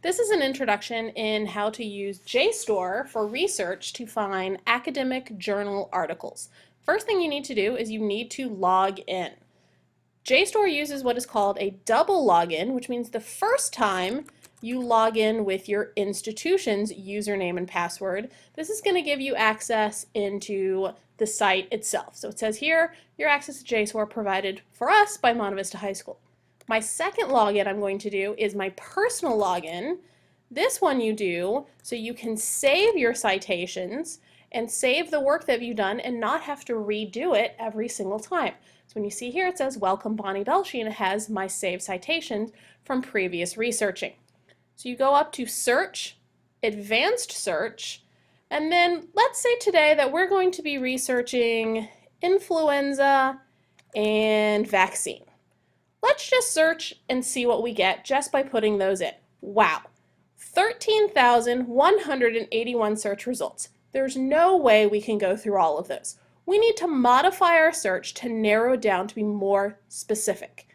This is an introduction in how to use JSTOR for research to find academic journal articles. First thing you need to do is you need to log in. JSTOR uses what is called a double login, which means the first time you log in with your institution's username and password, this is going to give you access into the site itself. So it says here, your access to JSTOR provided for us by Monte Vista High School. My second login I'm going to do is my personal login. This one you do so you can save your citations and save the work that you've done and not have to redo it every single time. So when you see here it says welcome Bonnie Belshi and it has my saved citations from previous researching. So you go up to search, advanced search, and then let's say today that we're going to be researching influenza and vaccine. Let's just search and see what we get just by putting those in. Wow, 13,181 search results. There's no way we can go through all of those. We need to modify our search to narrow it down to be more specific.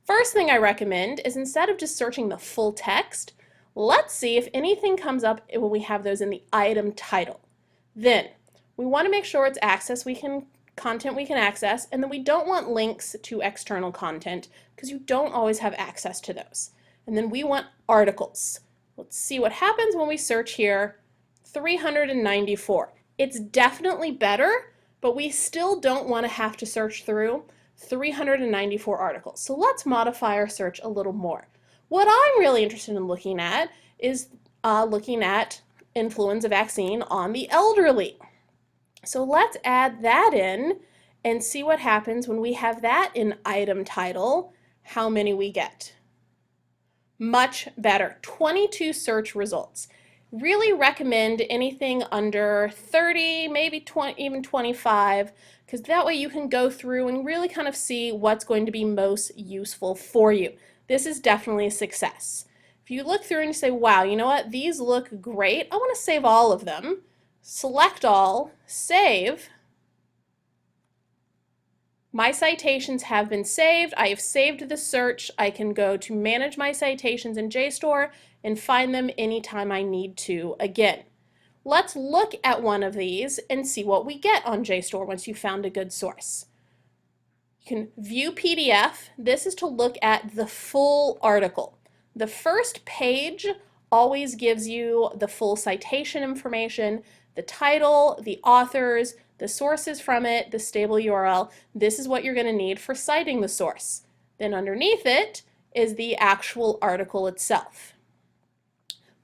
First thing I recommend is instead of just searching the full text, let's see if anything comes up when we have those in the item title. Then we want to make sure it's content we can access, and then we don't want links to external content because you don't always have access to those. And then we want articles. Let's see what happens when we search here. 394. It's definitely better, but we still don't want to have to search through 394 articles. So let's modify our search a little more. What I'm really interested in looking at is looking at influenza vaccine on the elderly. So let's add that in and see what happens when we have that in item title, how many we get. Much better, 22 search results. Really recommend anything under 30, maybe 20, even 25, because that way you can go through and really kind of see what's going to be most useful for you. This is definitely a success. If you look through and you say, wow, you know what, these look great, I want to save all of them. Select all, save. My citations have been saved. I have saved the search. I can go to manage my citations in JSTOR and find them anytime I need to again. Let's look at one of these and see what we get on JSTOR once you've found a good source. You can view PDF. This is to look at the full article. The first page always gives you the full citation information, the title, the authors, the sources from it, the stable URL. This is what you're going to need for citing the source. Then underneath it is the actual article itself.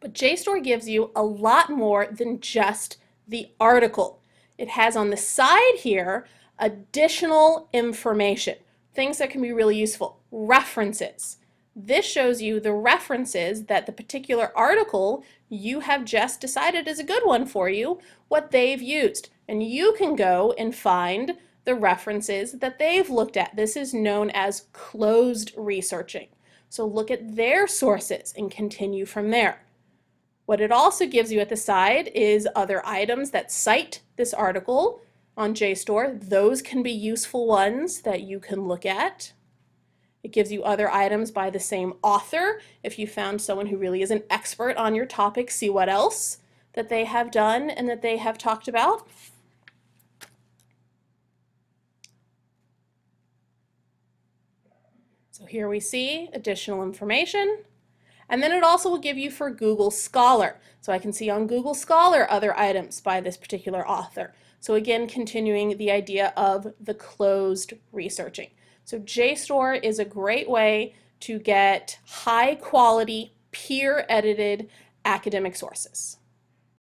But JSTOR gives you a lot more than just the article. It has on the side here additional information, things that can be really useful. References. This shows you the references that the particular article you have just decided is a good one for you, what they've used. And you can go and find the references that they've looked at. This is known as closed researching. So look at their sources and continue from there. What it also gives you at the side is other items that cite this article on JSTOR. Those can be useful ones that you can look at. It gives you other items by the same author. If you found someone who really is an expert on your topic, see what else that they have done and that they have talked about. So here we see additional information. And then it also will give you for Google Scholar. So I can see on Google Scholar other items by this particular author. So again, continuing the idea of the closed researching. So JSTOR is a great way to get high quality, peer edited academic sources.